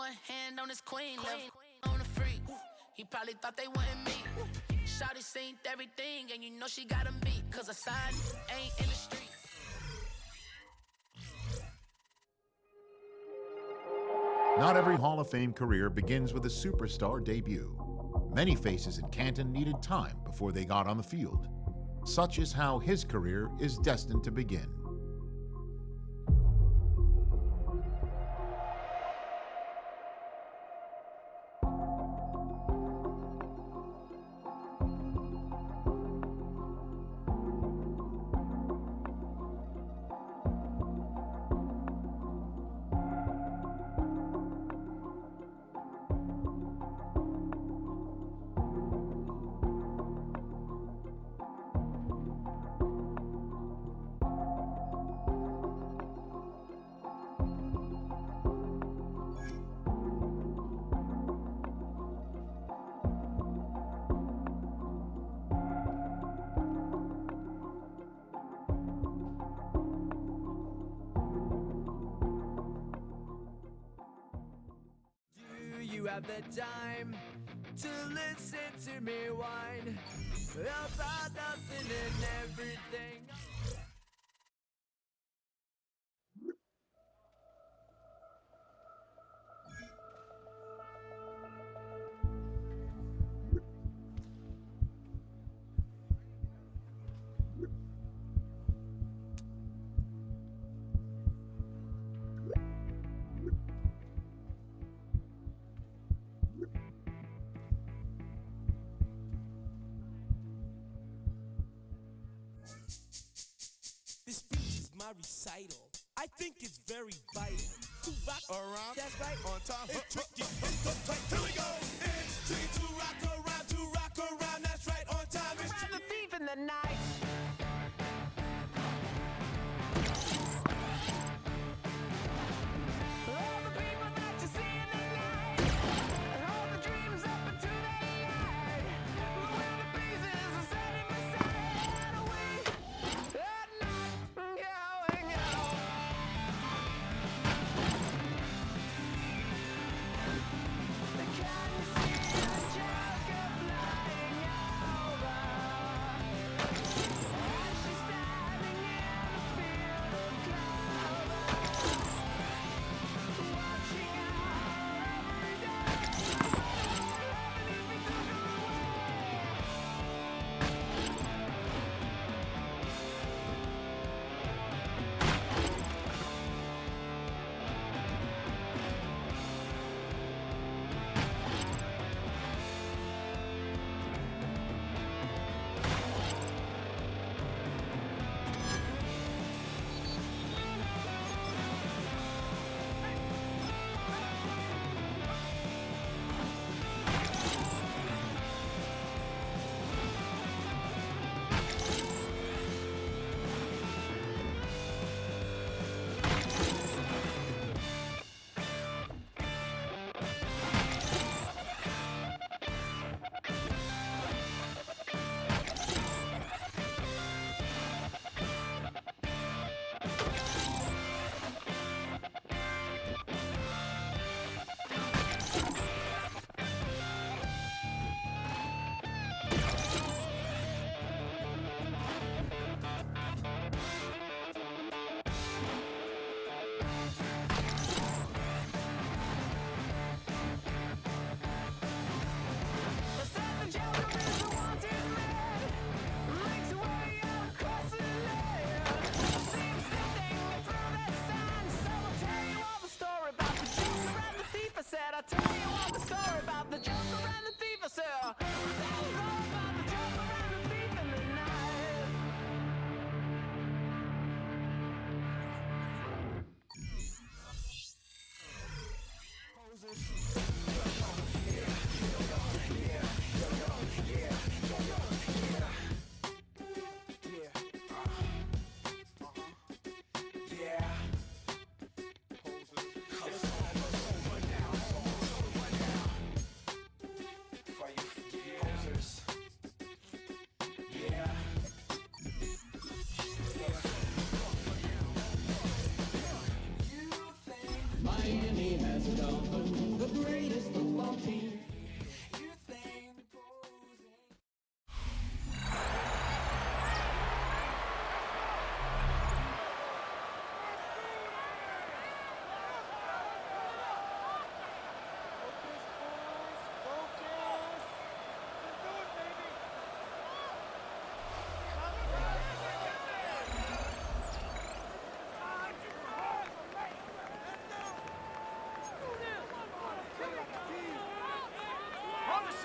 one hand on his queen, left on the freak. He probably thought they wouldn't meet. Shawty seen everything, and you know she got him beat. Cause a sign ain't in the street. Not every Hall of Fame career begins with a superstar debut. Many faces in Canton needed time before they got on the field. Such is how his career is destined to begin. You have the time to listen to me whine about nothing and everything. This speech is my recital. I think it's very vital to rock around. That's right, on time. It's tricky. It's so tight. Here we go. It's tricky to rock around. That's right, on time. It's I'm the thief in the night. All the people that you see in the night, and all the dreams up into the light. When the pieces are setting aside, we are not going out. Can you see the joker flying over? And she's standing in a field of clover, watching our every day. Loving if we took her I'll tell you all the story about the Joker and the thief. I said, that was all about the Joker and the thief in the night.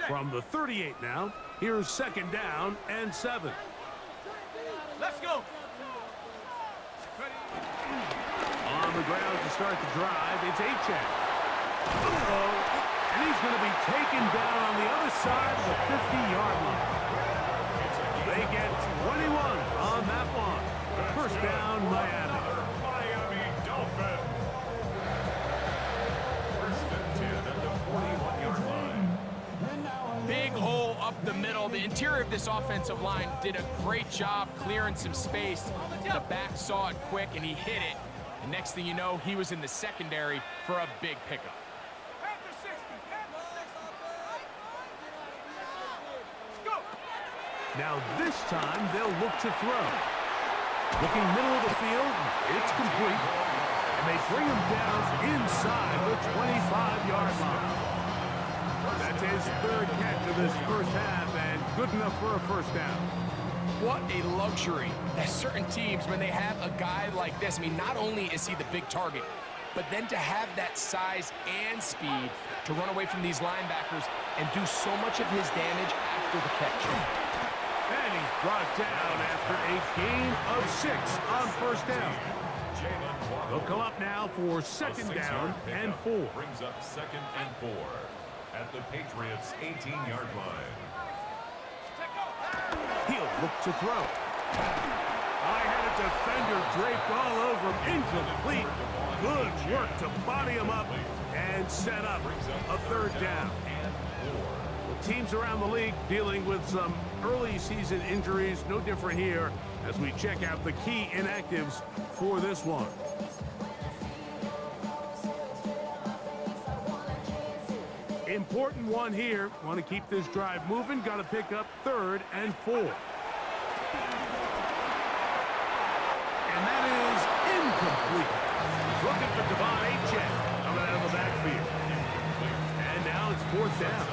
From the 38 now, here's 2nd down and 7. Let's go. On the ground to start the drive, it's Achek. And he's going to be taken down on the other side of the 50-yard line. They get 21 on that one. 1st down, Miami. Miami Dolphins. 1st and 10 at the 41-yard line. Big hole up the middle. The interior of this offensive line did a great job clearing some space. The back saw it quick, and he hit it. And next thing you know, he was in the secondary for a big pickup. Now this time, they'll look to throw. Looking middle of the field, it's complete. And they bring him down inside the 25-yard line. That's his 3rd catch of this 1st half, and good enough for a 1st down. What a luxury. There's certain teams, when they have a guy like this, I mean, not only is he the big target, but then to have that size and speed to run away from these linebackers and do so much of his damage after the catch. And he's brought down after a gain of 6 on 1st down. They'll come up now for 2nd down and 4. Brings up 2nd and 4 at the Patriots' 18-yard line. He'll look to throw. I had a defender draped all over him. Incomplete. Good work to body him up and set up a 3rd down. Well, teams around the league dealing with some early season injuries. No different here as we check out the key inactives for this one. Important one here. Want to keep this drive moving. Got to pick up 3rd and 4. And that is incomplete. He's looking for Devon Achek coming out of the backfield. And now it's 4th down.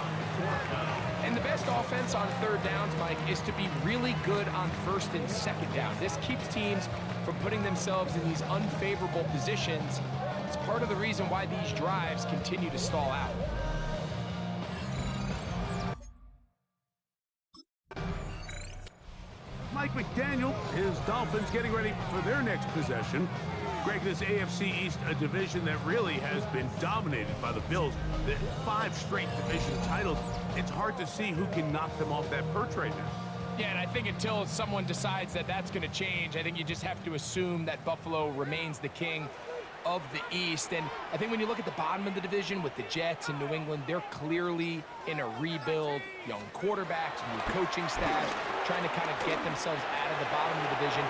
And the best offense on 3rd downs, Mike, is to be really good on 1st and 2nd down. This keeps teams from putting themselves in these unfavorable positions. It's part of the reason why these drives continue to stall out. Mike McDaniel, his Dolphins getting ready for their next possession. Greg, this AFC East, a division that really has been dominated by the Bills. The 5 straight division titles. It's hard to see who can knock them off that perch right now. Yeah, and I think until someone decides that that's going to change, I think you just have to assume that Buffalo remains the king of the East. And I think when you look at the bottom of the division with the Jets and New England, they're clearly in a rebuild. Young quarterbacks, new coaching staff, trying to kind of get themselves out of the bottom of the division.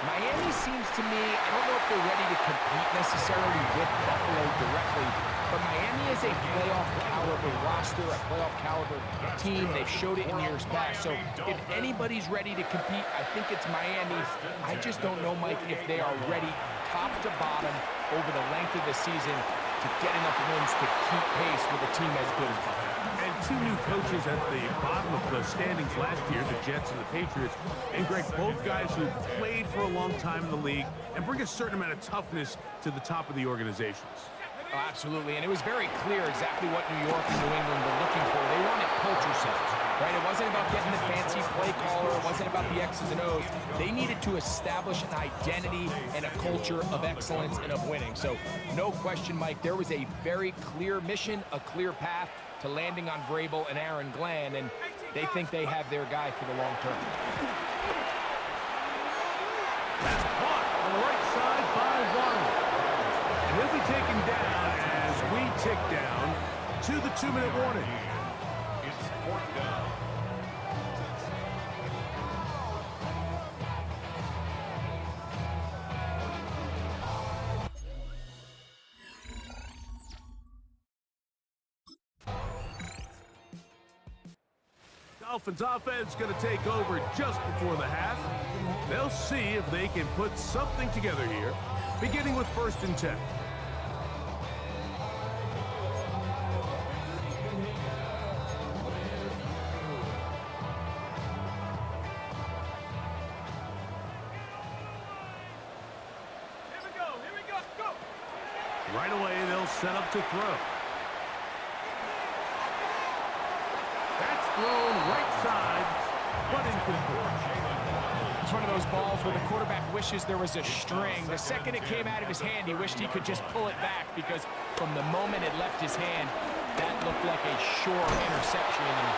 Miami seems to me, I don't know if they're ready to compete necessarily with Buffalo directly, but Miami is a playoff caliber roster, a playoff caliber team. They've showed it in years past. So if anybody's ready to compete, I think it's Miami. I just don't know, Mike, if they are ready top to bottom over the length of the season to get enough wins to keep pace with a team as good as Buffalo. And 2 new coaches at the bottom of the standings last year, the Jets and the Patriots. And Greg, both guys who played for a long time in the league and bring a certain amount of toughness to the top of the organizations. Oh, absolutely, and it was very clear exactly what New York and New England were looking for. They wanted culture setters, right? It wasn't about getting the fancy play caller. It wasn't about the X's and O's. They needed to establish an identity and a culture of excellence and of winning. So, no question, Mike, there was a very clear mission, a clear path to landing on Vrabel and Aaron Glenn, and they think they have their guy for the long term. That's caught on the right side by Waddle. And he'll be taken down as we tick down to the 2-minute warning. It's 4th down. Dolphins offense going to take over just before the half. They'll see if they can put something together here, beginning with 1st and 10. Right away, they'll set up to throw. That's thrown right side, but incomplete. It's one of those balls where the quarterback wishes there was a string. The second it came out of his hand, he wished he could just pull it back, because from the moment it left his hand, that looked like a sure interception. And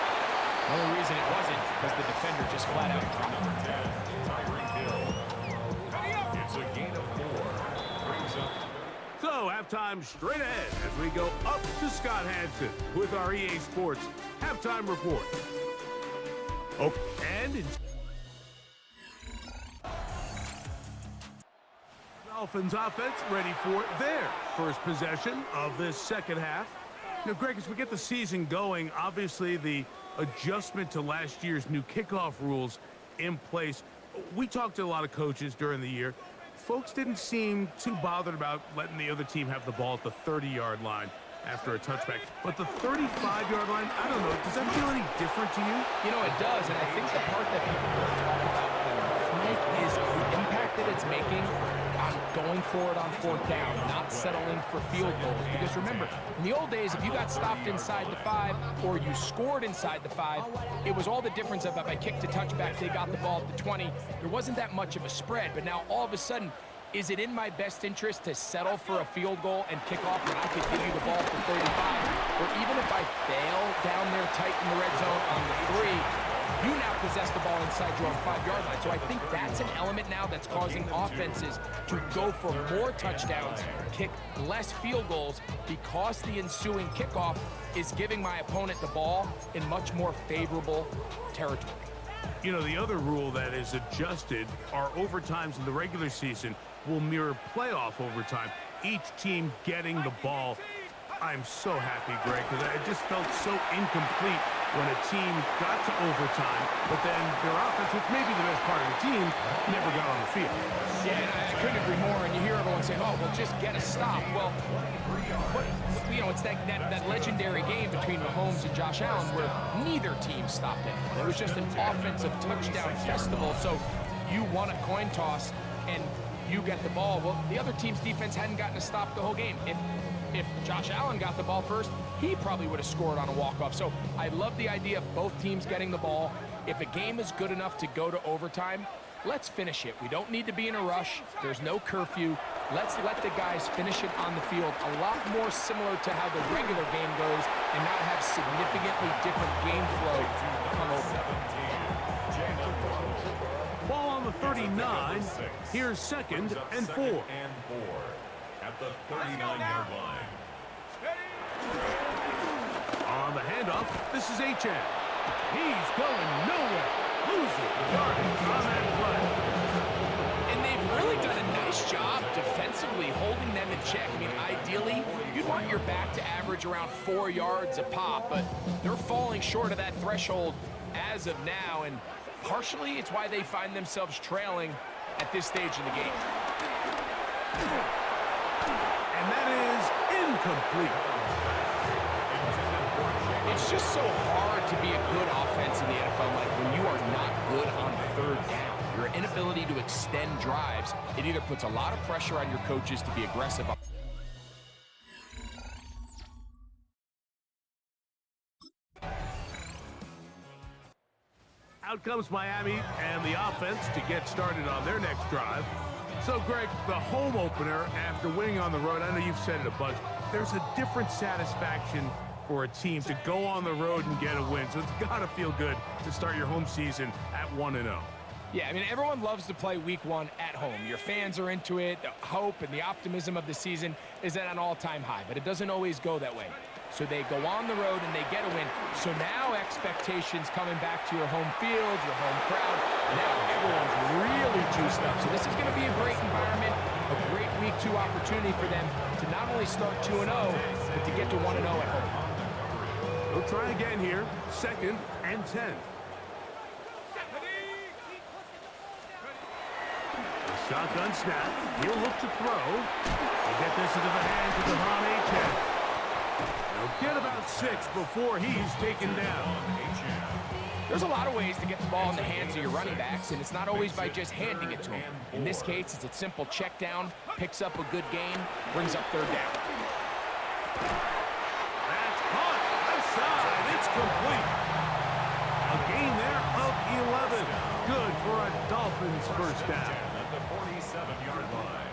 the only reason it wasn't because the defender just flat out dropped it. It's a gain of 4. Brings up. So, halftime straight ahead as we go up to Scott Hansen with our EA Sports halftime report. Oh, and Dolphins offense ready for their first possession of this second half. Now, Greg, as we get the season going, obviously the adjustment to last year's new kickoff rules in place. We talked to a lot of coaches during the year. Folks didn't seem too bothered about letting the other team have the ball at the 30-yard line after a touchback. But the 35-yard line, I don't know, does that feel any different to you? You know, it does, and I think the part that people don't talk about enough is the impact that it's making on going for it on 4th down, not settling for field goals. Because remember, in the old days, if you got stopped inside the 5 or you scored inside the 5, it was all the difference of if I kicked a touchback, they got the ball at the 20. There wasn't that much of a spread, but now all of a sudden, is it in my best interest to settle for a field goal and kick off when I could give you the ball for 35? Or even if I fail down there tight in the red zone on the 3, you now possess the ball inside your own 5-yard line. So I think that's an element now that's causing offenses to go for more touchdowns, kick less field goals, because the ensuing kickoff is giving my opponent the ball in much more favorable territory. You know, the other rule that is adjusted are overtimes in the regular season will mirror playoff overtime, each team getting the ball. I'm so happy, Greg, because I just felt so incomplete when a team got to overtime, but then their offense, which may be the best part of the team, never got on the field. Yeah, and I couldn't agree more. And you hear everyone say, oh, well, just get a stop. Well, you know, it's that legendary game between Mahomes and Josh Allen where neither team stopped anyone. It was just an offensive touchdown festival. So you won a coin toss and you get the ball. Well, the other team's defense hadn't gotten a stop the whole game. If Josh Allen got the ball first, he probably would have scored on a walk-off. So I love the idea of both teams getting the ball. If a game is good enough to go to overtime, let's finish it. We don't need to be in a rush. There's no curfew. Let's let the guys finish it on the field, a lot more similar to how the regular game goes and not have significantly different game flow come over. Ball on the 39. Here's 2nd and 4. At the 39-yard line. On the handoff, this is H.N. He's going nowhere. Losing yardage on that play. And they've really done a nice job defensively holding them in check. I mean, ideally, you'd want your back to average around 4 yards a pop, but they're falling short of that threshold as of now, and partially it's why they find themselves trailing at this stage in the game. And that is incomplete. It's just so hard to be a good offense in the NFL, Mike, when you are not good on 3rd down. Your inability to extend drives, it either puts a lot of pressure on your coaches to be aggressive. Out comes Miami and the offense to get started on their next drive. So, Greg, the home opener after winning on the road, I know you've said it a bunch, there's a different satisfaction for a team to go on the road and get a win. So it's got to feel good to start your home season at 1-0. Yeah, I mean, everyone loves to play week 1 at home. Your fans are into it. The hope and the optimism of the season is at an all-time high, but it doesn't always go that way. So they go on the road and they get a win. So now expectations coming back to your home field, your home crowd. Now everyone's really juiced up. So this is going to be a great environment, a great week 2 opportunity for them to not only start 2-0, but to get to 1-0 at home. We'll try again here. 2nd and 10. Shotgun snap. He'll look to throw. He'll get this into the hands of Devon Achane. He'll get about 6 before he's taken down. There's a lot of ways to get the ball in the hands of your running backs, and it's not always by just handing it to them. In this case, it's a simple check down, picks up a good gain, brings up 3rd down. That's caught. Left side. It's complete. A gain there of 11. Good for a Dolphins first down. At the 47-yard line.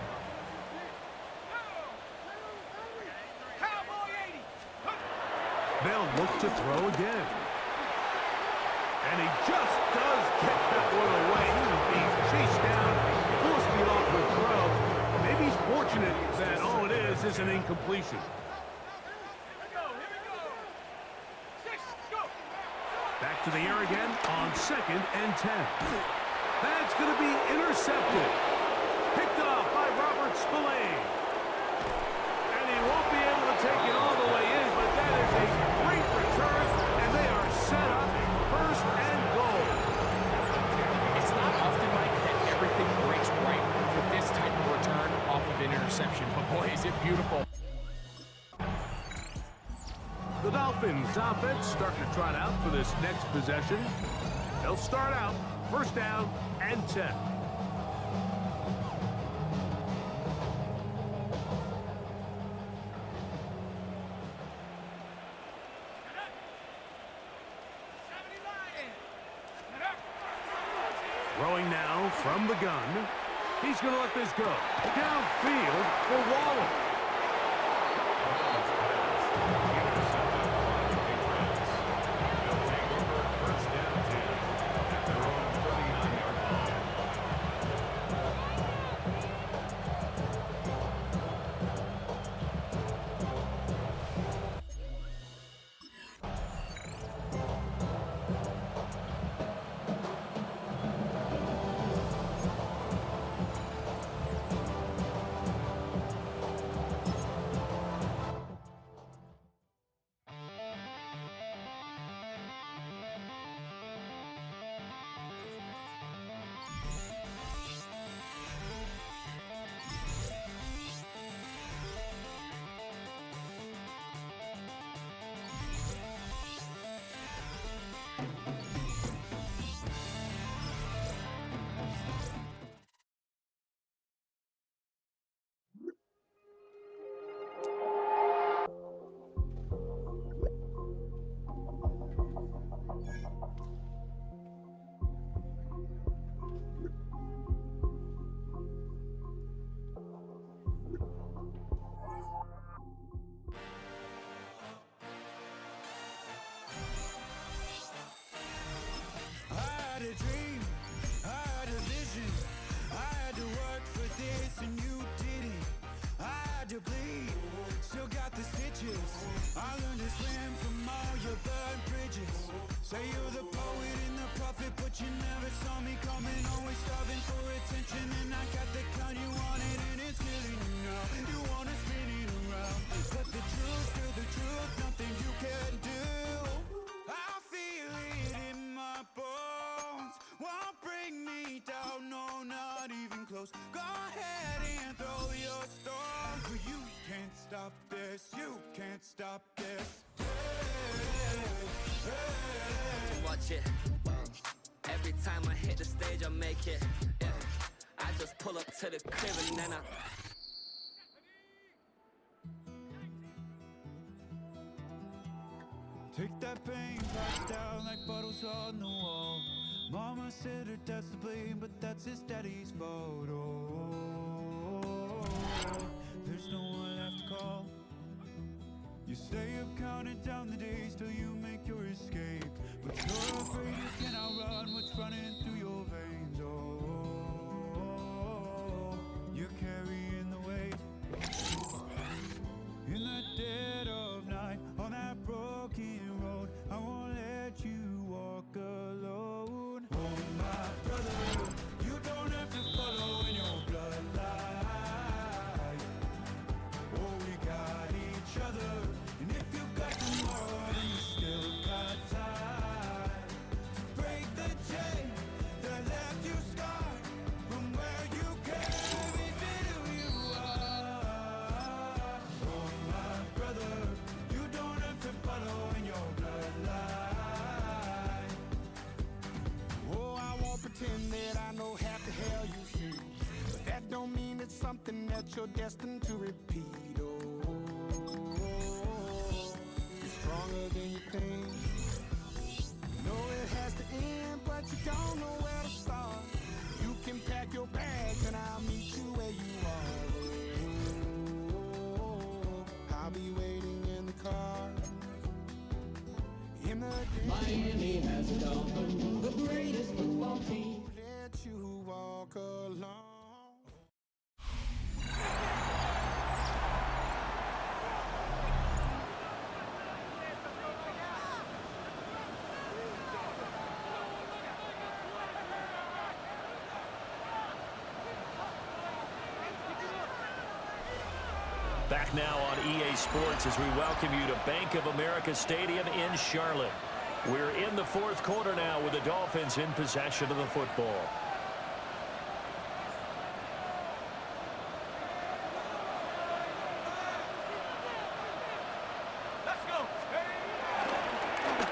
They'll look to throw again. And he just does get that one away. He was being chased down, forced the awkward throw. Maybe he's fortunate that all it is an incompletion. Back to the air again on 2nd and 10. That's going to be intercepted. Picked off by Robert Spillane. And he won't be able to take it all the way in, but that is a great return, and they are set up 1st and goal. It's not often, Mike, that everything breaks right for this type of return off of an interception, but boy, is it beautiful. The Dolphins offense starting to trot out for this next possession. They'll start out 1st down and 10. Throwing now from the gun. He's going to let this go. Downfield for Waller. I learned to swim from all your burned bridges. Say you're the poet and the prophet, but you never saw me coming. Always starving for attention, and I got the kind you wanted, and it's killing you now. You wanna spin it around, but the truth's still the truth. Nothing you can do. I feel it in my bones. Won't bring me down, no, not even close. Go ahead and throw your stone, but you can't stop this. You can't stop this. Watch it. Every time I hit the stage, I make it. Yeah. I just pull up to the crib and then I. Take that pain, pass down like bottles on the wall. Mama said her dad's to blame, but that's his daddy's fault. Oh, there's no one left to call. You stay up counting down the days till you make your escape, but you're afraid you cannot run what's running through your veins. Oh, you're carrying the weight in the dead of night on that broken road. I won't let you walk alone. Oh my brother, you don't have to follow in your bloodline. Oh, we got each other, and if you got tomorrow, then you still got time to break the chain that left you scarred from where you came. that you're destined to repeat. Oh, you're stronger than you think. You know it has to end, but you don't know where to start. You can pack your bags and I'll meet you where you are. Oh, I'll be waiting in the car. In the day, Miami has a Dolphin, the greatest football team. let you walk along. Back now on EA Sports as we welcome you to Bank of America Stadium in Charlotte. We're in the fourth quarter now with the Dolphins in possession of the football.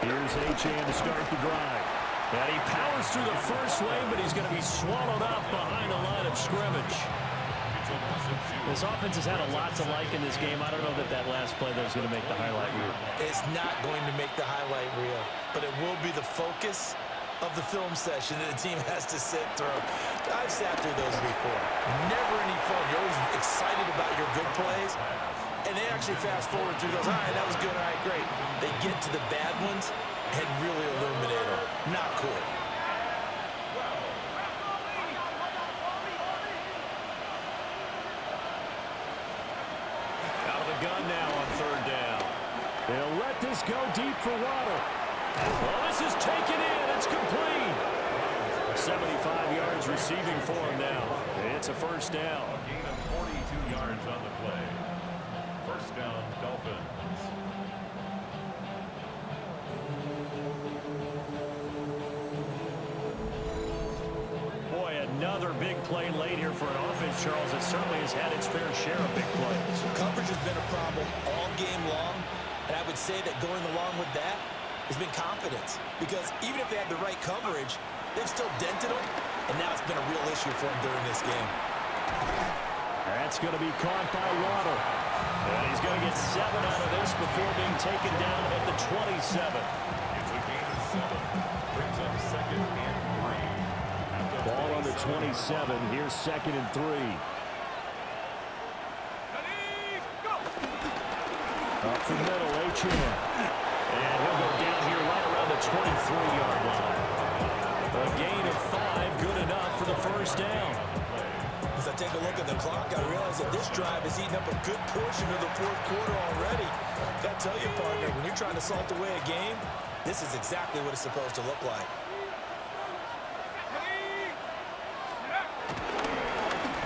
Here's Achane to start the drive. And he powers through the first lane, but he's going to be swallowed up behind the line of scrimmage. This offense has had a lot to like in this game. I don't know that last play that was going to make the highlight reel. It's not going to make the highlight reel, but it will be the focus of the film session that the team has to sit through. I've sat through those before. Never any fun. You're always excited about your good plays, and they actually fast forward through those. All right, that was good. All right, great. They get to the bad ones and really illuminate them. Not cool. Gun now on third down. They'll let this go deep for Waddle. Well, this is taken in. It's complete. 75 yards receiving for him now. It's a first down. A gain of 42 yards on the play. First down, Dolphins. Boy, another big play late here for an offense, Charles. It certainly has had its fair share of big plays. Coverage has been a problem all game long, and I would say that going along with that has been confidence. Because even if they had the right coverage, they've still dented them, and now it's been a real issue for them during this game. That's going to be caught by Waddle. And he's going to get 7 out of this before being taken down at the 27. It's a gain of 7. Brings up second and 3. Ball on the 27. Here's second and 3. Up the middle, Achane. And he'll go down here right around the 23-yard line. A gain of 5, good enough for the first down. As I take a look at the clock, I realize that this drive has eaten up a good portion of the fourth quarter already. Got to tell you, partner, when you're trying to salt away a game, this is exactly what it's supposed to look like.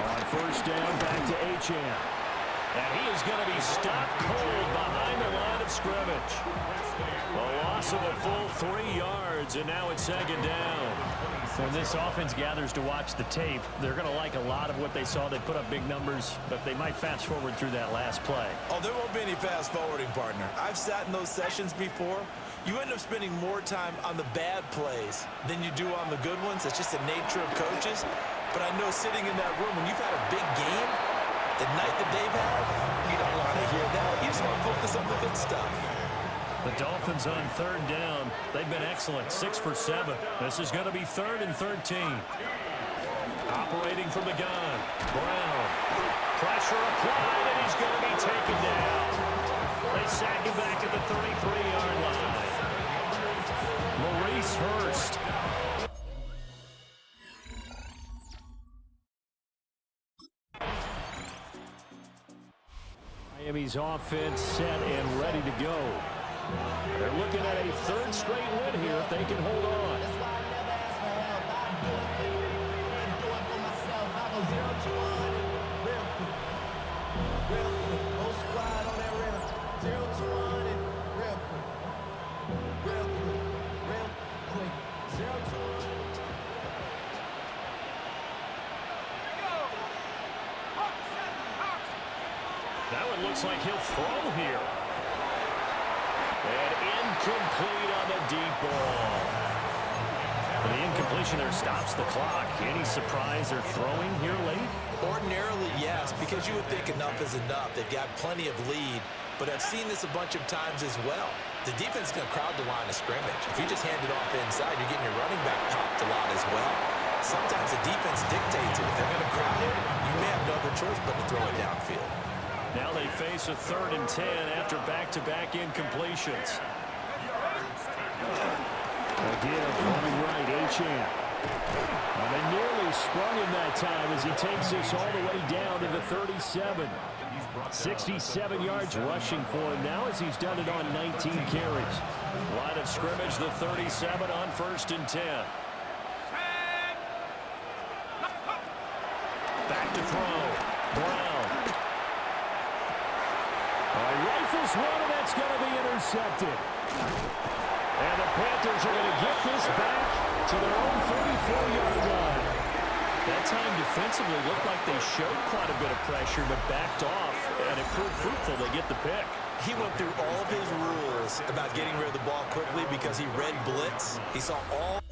On first down, back to Achane. And he is going to be stopped cold behind the line of scrimmage. A loss of a full 3 yards, and now it's second down. When this offense gathers to watch the tape, they're going to like a lot of what they saw. They put up big numbers, but they might fast forward through that last play. Oh, there won't be any fast forwarding, partner. I've sat in those sessions before. You end up spending more time on the bad plays than you do on the good ones. It's just the nature of coaches. But I know sitting in that room, when you've had a big game, the night that they've had, you don't want to hear that. You just want to focus on the good stuff. The Dolphins on third down. They've been excellent, 6 for 7. This is going to be 3rd and 13. Operating from the gun. Brown. Pressure applied, and he's going to be taken down. They sack him back at the 33-yard line. Maurice Hurst. Miami's offense set and ready to go. They're looking at a 3rd straight win here if they can hold on. That one looks like he'll throw here. And incomplete on the deep ball. The incompletion possession there stops the clock. Any surprise they're throwing here late? Ordinarily, yes, because you would think enough is enough. They've got plenty of lead, but I've seen this a bunch of times as well. The defense is going to crowd the line of scrimmage. If you just hand it off inside, you're getting your running back popped a lot as well. Sometimes the defense dictates it. If they're going to crowd it, you may have no other choice but to throw it downfield. Now they face a 3rd and 10 after back-to-back incompletions. Again, running right, Achane. Well, they nearly sprung him that time as he takes this all the way down to the 37. 67 yards rushing for him now as he's done it on 19 carries. Line of scrimmage, the 37 on 1st and 10. Back to throw. Brown. Rifles one, and that's going to be intercepted. And the Panthers are going to get this back to their own 34-yard line. That time defensively looked like they showed quite a bit of pressure, but backed off, and it proved fruitful. They get the pick. He went through all of his rules about getting rid of the ball quickly because he read blitz. He saw all